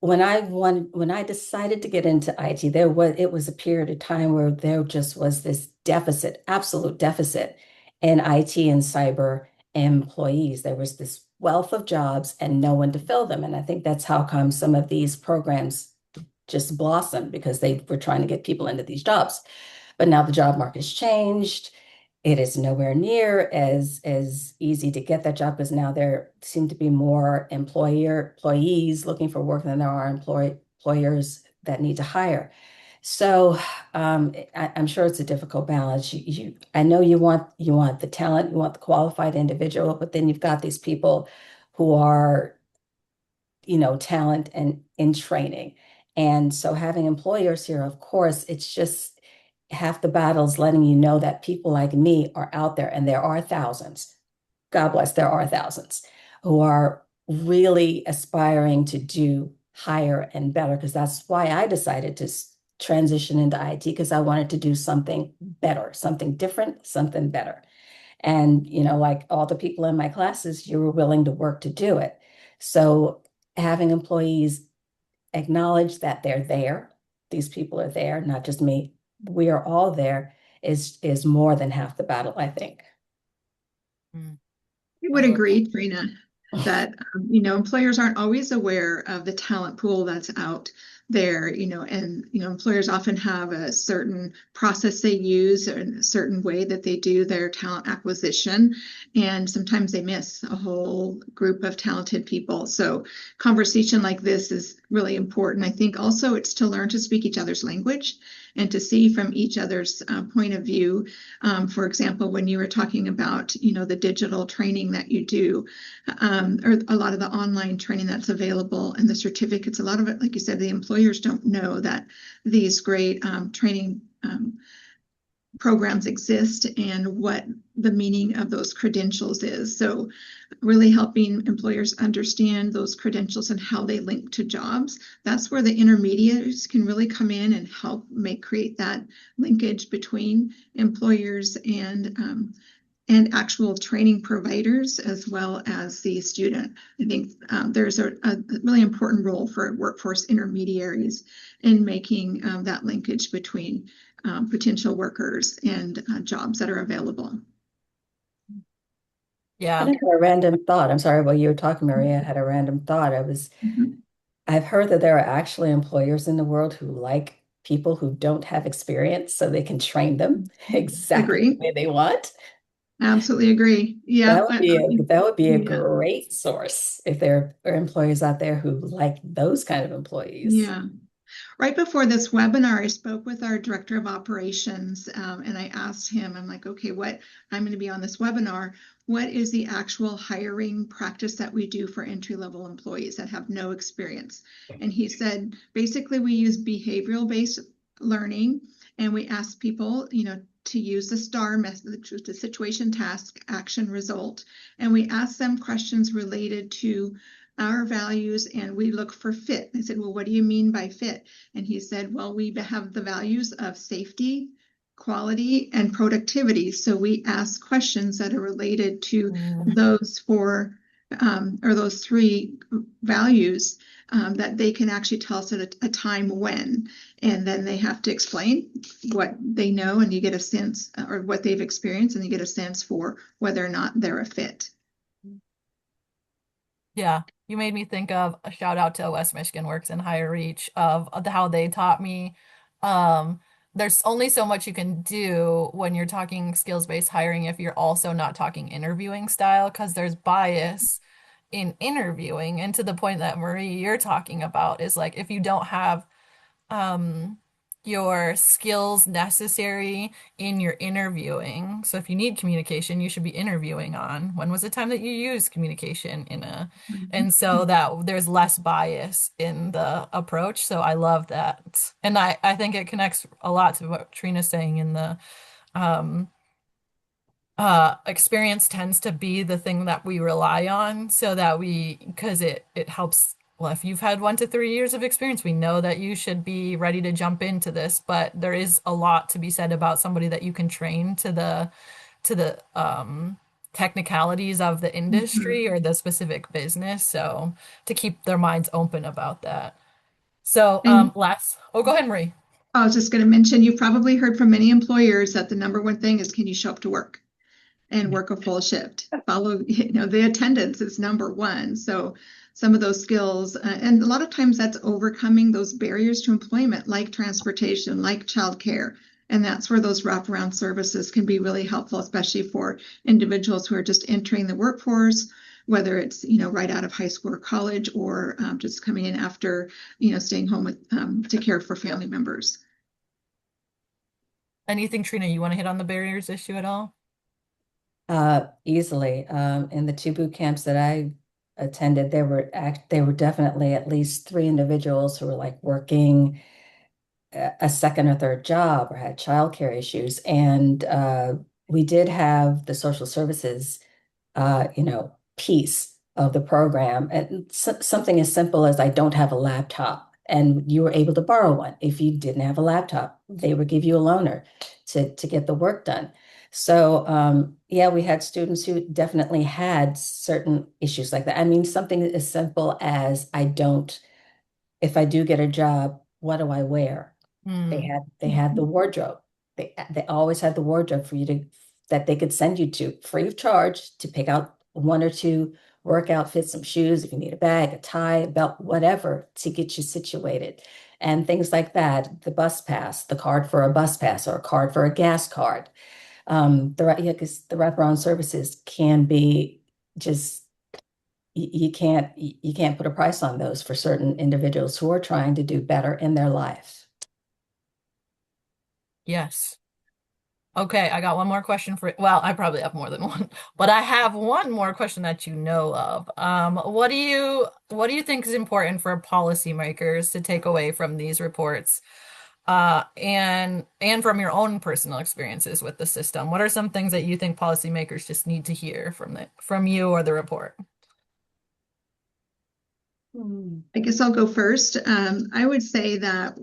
Speaker 5: when I decided to get into IT, it was a period of time where there just was this deficit, absolute deficit in IT and cyber employees. There was this wealth of jobs and no one to fill them. And I think that's how come some of these programs just blossomed because they were trying to get people into these jobs. But now the job market's changed. It is nowhere near as easy to get that job because now there seem to be more employees looking for work than there are employers that need to hire. So I'm sure it's a difficult balance. I know you want the talent, you want the qualified individual, but then you've got these people who are talent and in training. And so having employers here, of course, it's just half the battle's letting you know that people like me are out there, and there are thousands. God bless, there are thousands who are really aspiring to do higher and better, because that's why I decided to transition into IT, because I wanted to do something better, something different, something better. And, like all the people in my classes, you were willing to work to do it. So having employees acknowledge that they're there, these people are there, not just me, we are all there, is more than half the battle, I think.
Speaker 4: Mm,
Speaker 6: I
Speaker 4: I
Speaker 6: would
Speaker 4: love that.
Speaker 6: agree, Trina, that employers aren't always aware of the talent pool that's out there, and employers often have a certain process they use or a certain way that they do their talent acquisition, and sometimes they miss a whole group of talented people. So conversation like this is really important. I think also it's to learn to speak each other's language and to see from each other's point of view. For example, when you were talking about, the digital training that you do, or a lot of the online training that's available and the certificates, a lot of it, like you said, the employers don't know that these great training programs exist and what the meaning of those credentials is. So really helping employers understand those credentials and how they link to jobs. That's where the intermediaries can really come in and help create that linkage between employers and actual training providers as well as the student. I think there's a really important role for workforce intermediaries in making that linkage between potential workers and jobs that are available.
Speaker 4: Yeah.
Speaker 5: I had a random thought. I'm sorry, while you were talking, Maria, I had a random thought. I've heard that there are actually employers in the world who like people who don't have experience so they can train them exactly the
Speaker 6: Agree.
Speaker 5: way they want.
Speaker 6: Absolutely agree. Yeah.
Speaker 5: That would be a
Speaker 6: Yeah.
Speaker 5: great source if there are employers out there who like those kind of employees.
Speaker 6: Yeah. Right before this webinar, I spoke with our director of operations, and I asked him, I'm like, okay, I'm going to be on this webinar. What is the actual hiring practice that we do for entry-level employees that have no experience? And he said, basically, we use behavioral-based learning, and we ask people, to use the STAR method, which is the situation, task, action, result. And we ask them questions related to our values, and we look for fit. I said, well, what do you mean by fit? And he said, well, we have the values of safety, quality, and productivity. So we ask questions that are related to those four or those three values that they can actually tell us at a time when. And then they have to explain what they know, and you get a sense, or what they've experienced, and you get a sense for whether or not they're a fit.
Speaker 4: Yeah, you made me think of a shout out to West Michigan Works and Higher Reach of how they taught me. Um, there's only so much you can do when you're talking skills-based hiring if you're also not talking interviewing style, because there's bias in interviewing. And to the point that Marie, you're talking about is like if you don't have um, your skills necessary in your interviewing. So if you need communication, you should be interviewing on when was the time that you used communication in a, and so that there's less bias in the approach. So I love that. And I think it connects a lot to what Trina's saying in the um experience tends to be the thing that we rely on so that because it helps. Well, if you've had 1 to 3 years of experience, we know that you should be ready to jump into this, but there is a lot to be said about somebody that you can train to the technicalities of the industry or the specific business. So to keep their minds open about that. So
Speaker 6: And
Speaker 4: go ahead, Marie.
Speaker 6: I was just going to mention, you've probably heard from many employers that the number one thing is, can you show up to work and work a full shift? The attendance is number one. So some of those skills, and a lot of times that's overcoming those barriers to employment, like transportation, like childcare. And that's where those wraparound services can be really helpful, especially for individuals who are just entering the workforce, whether it's, right out of high school or college, or just coming in after, staying home to care for family members.
Speaker 4: Anything, Trina, you want to hit on the barriers issue at all?
Speaker 5: Easily. In the two boot camps that I attended, there were definitely at least three individuals who were like working a second or third job or had childcare issues. And we did have the social services, piece of the program. And something as simple as I don't have a laptop, and you were able to borrow one. If you didn't have a laptop, they would give you a loaner to get the work done. So yeah, we had students who definitely had certain issues like that. I mean, something as simple as if I do get a job, what do I wear? They had the wardrobe. They always had the wardrobe for you that they could send you to free of charge to pick out one or two work outfits, some shoes, if you need a bag, a tie, a belt, whatever, to get you situated. And things like that, the bus pass, the card for a bus pass or a card for a gas card. Because the wraparound services can be just you can't put a price on those for certain individuals who are trying to do better in their life.
Speaker 4: Yes. Okay, I got one more question for, well, I probably have more than one, but I have one more question that you know of. What do you think is important for policymakers to take away from these reports? And from your own personal experiences with the system, what are some things that you think policymakers just need to hear from you or the report?
Speaker 6: I guess I'll go first. I would say that,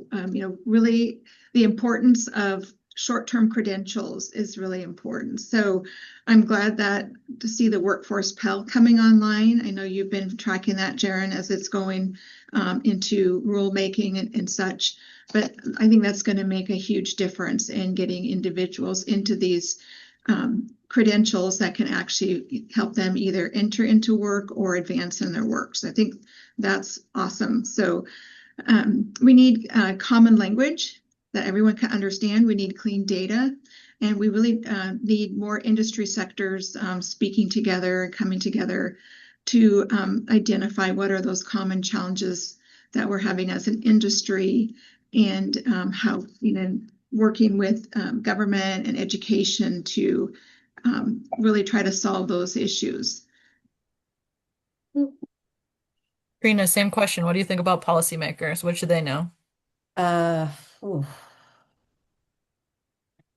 Speaker 6: really the importance of short-term credentials is really important. So I'm glad that to see the Workforce Pell coming online. I know you've been tracking that, Jaren, as it's going into rulemaking and such. But I think that's going to make a huge difference in getting individuals into these credentials that can actually help them either enter into work or advance in their work. So I think that's awesome. So we need common language that everyone can understand. We need clean data, and we really need more industry sectors speaking together and coming together to identify what are those common challenges that we're having as an industry, and how, working with government and education to really try to solve those issues.
Speaker 4: Karina, same question. What do you think about policymakers? What should they know?
Speaker 5: Uh, ooh,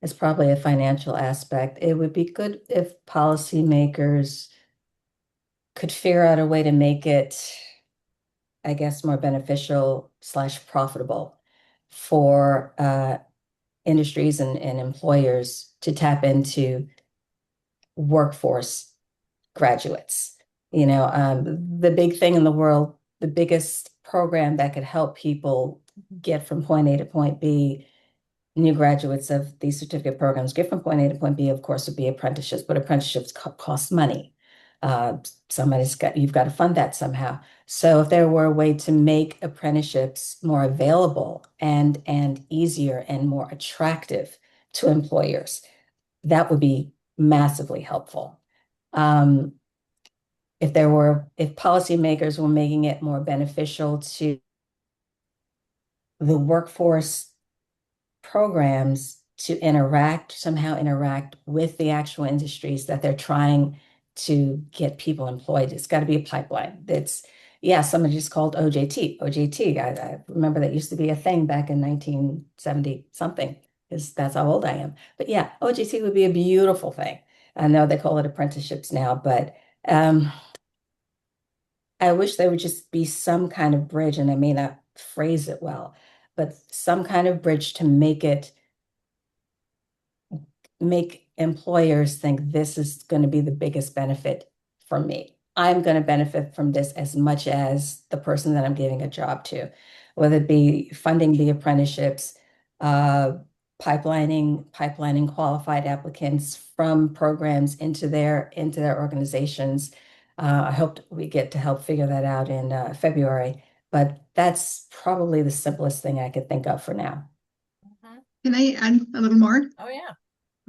Speaker 5: it's probably a financial aspect. It would be good if policymakers could figure out a way to make it, I guess, more beneficial / profitable for industries and employers to tap into workforce graduates. The big thing in the world, the biggest program that could help people get from point A to point B, new graduates of these certificate programs get from point A to point B, of course, would be apprenticeships, but apprenticeships cost money. You've got to fund that somehow. So if there were a way to make apprenticeships more available and easier and more attractive to employers, that would be massively helpful. If policymakers were making it more beneficial to the workforce programs to somehow interact with the actual industries that they're trying to get people employed. It's got to be a pipeline. Somebody just called OJT. I remember that used to be a thing back in 1970 something, because that's how old I am. But yeah, OJT would be a beautiful thing. I know they call it apprenticeships now, but I wish there would just be some kind of bridge, and I may not phrase it well, but some kind of bridge to make employers think this is going to be the biggest benefit for me. I'm going to benefit from this as much as the person that I'm giving a job to, whether it be funding the apprenticeships, pipelining qualified applicants from programs into their organizations. I hope we get to help figure that out in February, but that's probably the simplest thing I could think of for now.
Speaker 6: Can I add a little more?
Speaker 4: Oh, yeah.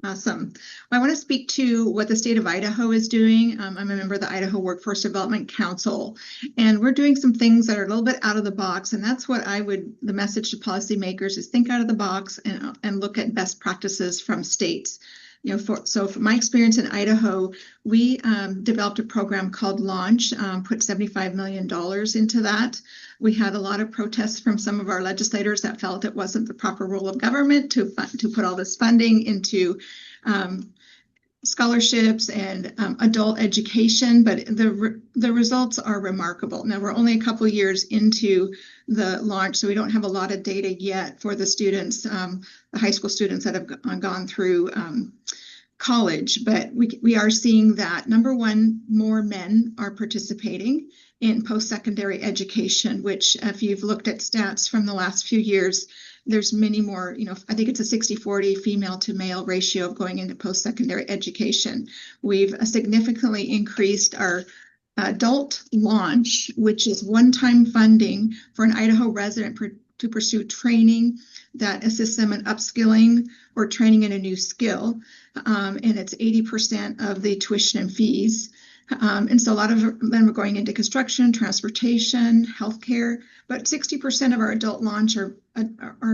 Speaker 6: Awesome. Well, I want to speak to what the state of Idaho is doing. I'm a member of the Idaho Workforce Development Council, and we're doing some things that are a little bit out of the box. And that's what the message to policymakers is: think out of the box and look at best practices from states. From my experience in Idaho, we developed a program called Launch, put $75 million into that. We had a lot of protests from some of our legislators that felt it wasn't the proper role of government to put all this funding into scholarships and adult education, but the results are remarkable. Now, we're only a couple of years into the launch, so we don't have a lot of data yet for the students, the high school students that have gone through college, but we are seeing that, number one, more men are participating in post-secondary education, which if you've looked at stats from the last few years, there's many more, I think it's a 60-40 female to male ratio of going into post-secondary education. We've significantly increased our adult launch, which is one-time funding for an Idaho resident to pursue training that assists them in upskilling or training in a new skill. And it's 80% of the tuition and fees. And so a lot of them are going into construction, transportation, healthcare, but 60% of our adult launch are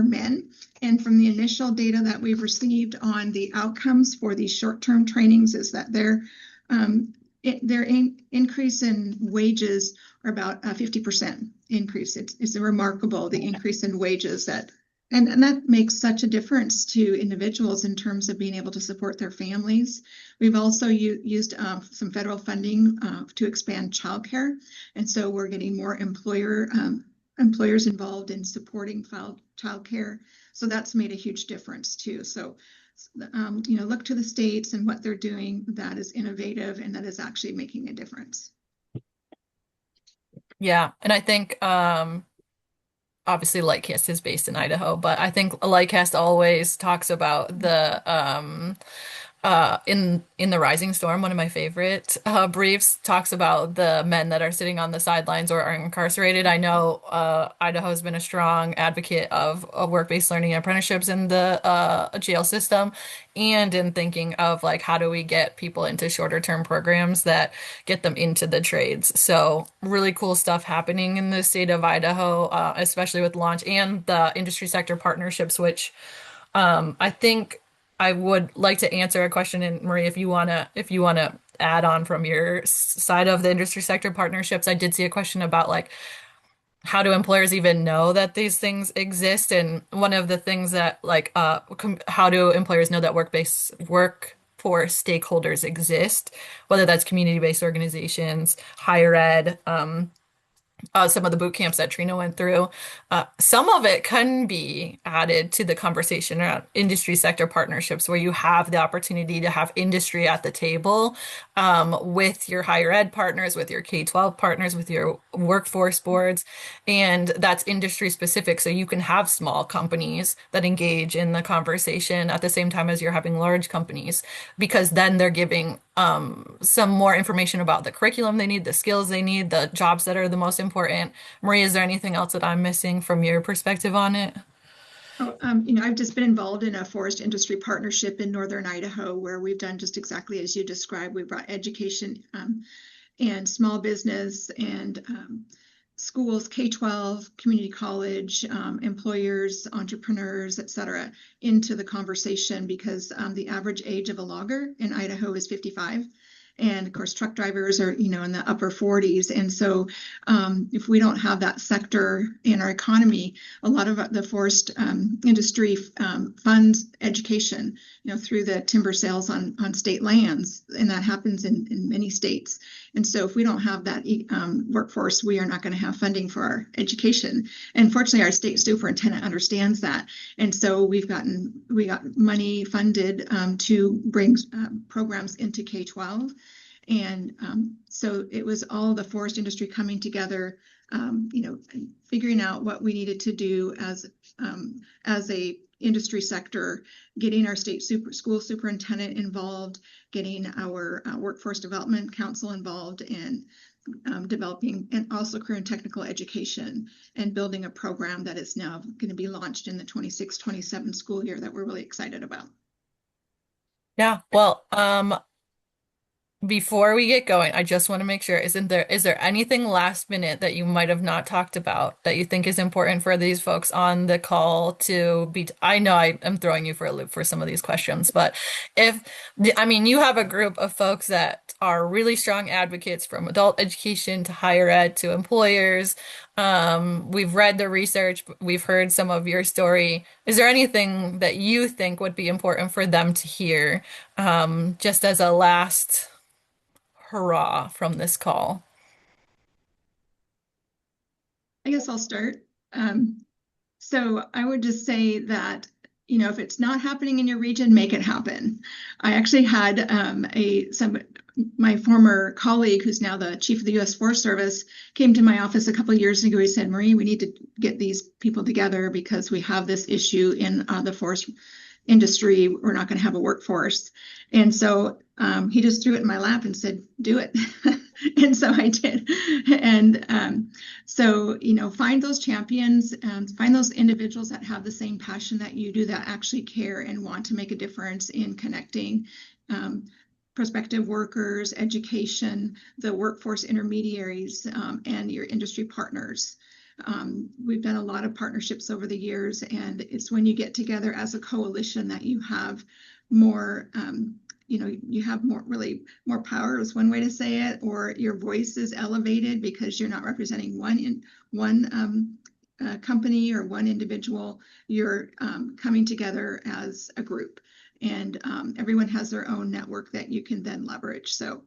Speaker 6: men. And from the initial data that we've received on the outcomes for these short-term trainings is that their increase in wages are about a 50% increase. It's remarkable, the increase in wages and that makes such a difference to individuals in terms of being able to support their families. We've also used some federal funding to expand childcare. And so we're getting more employers involved in supporting childcare. So that's made a huge difference too. So, look to the states and what they're doing that is innovative and that is actually making a difference.
Speaker 4: Yeah, and I think obviously Lightcast is based in Idaho, but I think Lightcast always talks about the in the Rising Storm, one of my favorite briefs talks about the men that are sitting on the sidelines or are incarcerated. I know Idaho has been a strong advocate of work-based learning and apprenticeships in the jail system, and in thinking of like how do we get people into shorter term programs that get them into the trades. So really cool stuff happening in the state of Idaho, especially with launch and the industry sector partnerships, which I think I would like to answer a question, and Marie, if you wanna add on from your side of the industry sector partnerships, I did see a question about like how do employers even know that these things exist? And one of the things that like how do employers know that workforce stakeholders exist, whether that's community-based organizations, higher ed, some of the boot camps that Trina went through. Some of it can be added to the conversation around industry sector partnerships, where you have the opportunity to have industry at the table with your higher ed partners, with your K-12 partners, with your workforce boards, and that's industry specific. So you can have small companies that engage in the conversation at the same time as you're having large companies, because then they're giving some more information about the curriculum they need, the skills they need, the jobs that are the most important. Marie, is there anything else that I'm missing from your perspective on it?
Speaker 6: I've just been involved in a forest industry partnership in northern Idaho where we've done just exactly as you described. We brought education and small business and schools, K-12, community college, employers, entrepreneurs, et cetera, into the conversation because the average age of a logger in Idaho is 55. And of course, truck drivers are, in the upper 40s. And so if we don't have that sector in our economy, a lot of the forest industry funds education, through the timber sales on state lands. And that happens in many states. And so if we don't have that workforce, we are not going to have funding for our education. And fortunately, our state superintendent understands that. And so we got money funded to bring programs into K-12. And so it was all the forest industry coming together, figuring out what we needed to do as a industry sector, getting our state school superintendent involved, getting our workforce development council involved in developing and also career and technical education and building a program that is now going to be launched in the 26-27 school year that we're really excited about.
Speaker 4: Yeah, well, before we get going, I just want to make sure, is there anything last minute that you might have not talked about that you think is important for these folks on the call to be? I know I am throwing you for a loop for some of these questions, but you have a group of folks that are really strong advocates from adult education to higher ed to employers. We've read the research, we've heard some of your story. Is there anything that you think would be important for them to hear, just as a last hurrah from this call?
Speaker 6: I guess I'll start. So I would just say that, if it's not happening in your region, make it happen. I actually had my former colleague, who's now the chief of the U.S. Forest Service, came to my office a couple of years ago. He said, Marie, we need to get these people together because we have this issue in the forest industry. We're not going to have a workforce. And so he just threw it in my lap and said, do it. And so I did. And so, find those champions, find those individuals that have the same passion that you do, that actually care and want to make a difference in connecting prospective workers, education, the workforce intermediaries, and your industry partners. We've done a lot of partnerships over the years, and it's when you get together as a coalition that you have more, you have more power is one way to say it, or your voice is elevated because you're not representing one company or one individual. You're coming together as a group, and everyone has their own network that you can then leverage. So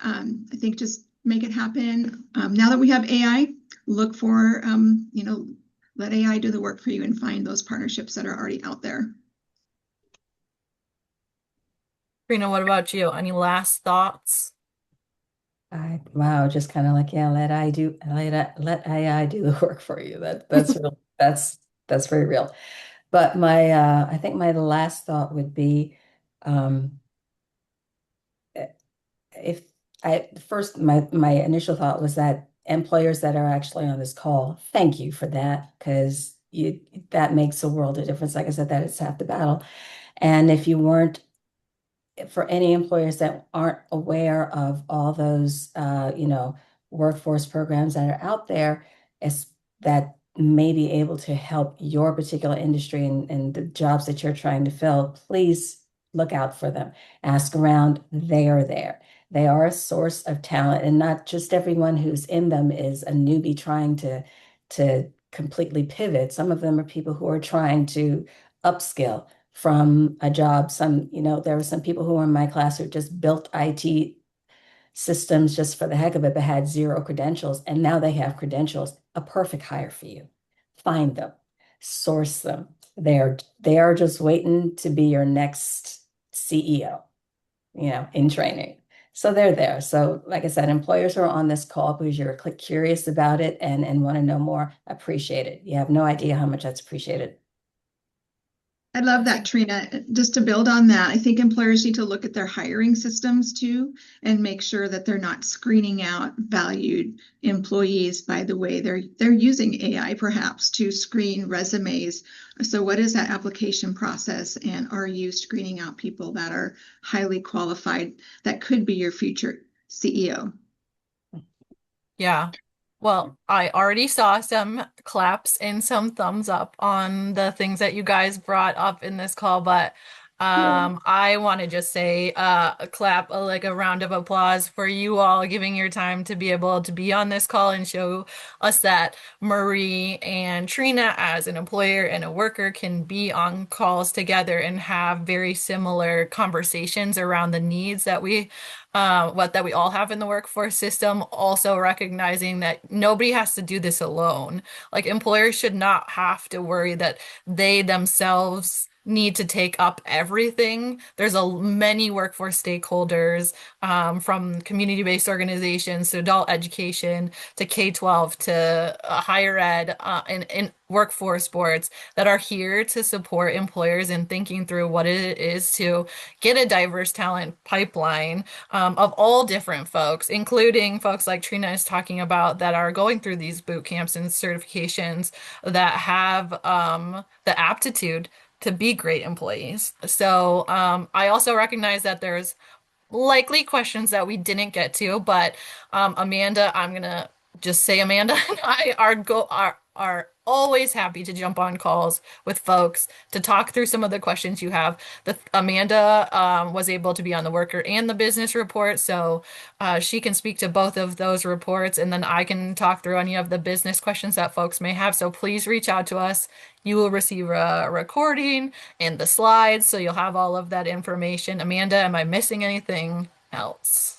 Speaker 6: I think just make it happen. Now that we have AI, look for, let AI do the work for you and find those partnerships that are already out there.
Speaker 4: Trina, what about you? Any last thoughts?
Speaker 5: Wow, just kind of like, yeah, let AI do the work for you. That's real. That's very real. But I think my last thought would be, um, if first my initial thought was that employers that are actually on this call, thank you for that, because that makes a world of difference. Like I said, that is half the battle. And if you weren't, for any employers that aren't aware of all those, workforce programs that are out there, is that may be able to help your particular industry and the jobs that you're trying to fill, please look out for them. Ask around. They are there. They are a source of talent, and not just everyone who's in them is a newbie trying to completely pivot. Some of them are people who are trying to upskill from a job. There were some people who were in my class who just built IT systems just for the heck of it, but had zero credentials. And now they have credentials, a perfect hire for you. Find them, source them. They are just waiting to be your next CEO, in training. So they're there. So like I said, employers who are on this call because you're curious about it and want to know more, appreciate it. You have no idea how much that's appreciated.
Speaker 6: I love that, Trina. Just to build on that, I think employers need to look at their hiring systems too and make sure that they're not screening out valued employees by the way they're using AI perhaps to screen resumes. So what is that application process, and are you screening out people that are highly qualified that could be your future CEO?
Speaker 4: Yeah. Well, I already saw some claps and some thumbs up on the things that you guys brought up in this call, but I want to just say a clap, like a round of applause for you all giving your time to be able to be on this call and show us that Marie and Trina, as an employer and a worker, can be on calls together and have very similar conversations around the needs that we all have in the workforce system, also recognizing that nobody has to do this alone. Like employers should not have to worry that they themselves need to take up everything. There's many workforce stakeholders, from community-based organizations to adult education to K-12 to higher ed, and workforce boards that are here to support employers in thinking through what it is to get a diverse talent pipeline, of all different folks, including folks like Trina is talking about that are going through these boot camps and certifications that have the aptitude to be great employees. So I also recognize that there's likely questions that we didn't get to, but Amanda, I'm gonna just say Amanda and I are always happy to jump on calls with folks to talk through some of the questions you have. Amanda was able to be on the worker and the business report, so she can speak to both of those reports, and then I can talk through any of the business questions that folks may have. So please reach out to us. You will receive a recording and the slides, so you'll have all of that information. Amanda, am I missing anything else?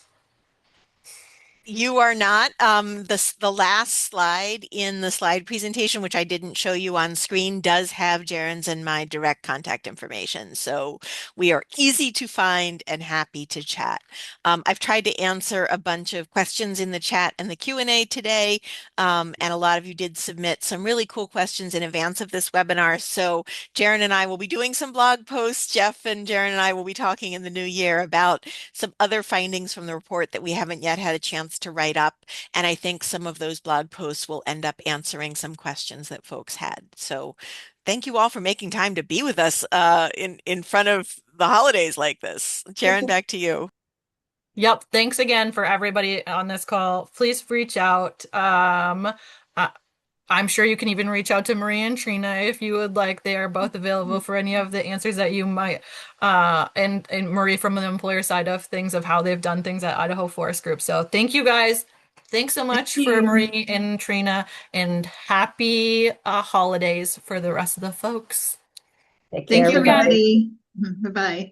Speaker 3: You are not. The last slide in the slide presentation, which I didn't show you on screen, does have Jaren's and my direct contact information. So we are easy to find and happy to chat. I've tried to answer a bunch of questions in the chat and the Q&A today, and a lot of you did submit some really cool questions in advance of this webinar. So Jaren and I will be doing some blog posts. Jeff and Jaren and I will be talking in the new year about some other findings from the report that we haven't yet had a chance to write up. And I think some of those blog posts will end up answering some questions that folks had. So thank you all for making time to be with us in front of the holidays like this. Jaren, back to you.
Speaker 4: Yep. Thanks again for everybody on this call. Please reach out. I, I'm sure you can even reach out to Maria and Trina if you would like. They are both available for any of the answers that you might, and Marie from the employer side of things of how they've done things at Idaho Forest Group. So thank you guys. Thanks so
Speaker 6: Thank
Speaker 4: much for
Speaker 6: you.
Speaker 4: Marie and Trina, and happy holidays for the rest of the folks.
Speaker 5: Take
Speaker 6: Thank
Speaker 5: care,
Speaker 6: you,
Speaker 5: everybody.
Speaker 6: everybody. Bye-bye.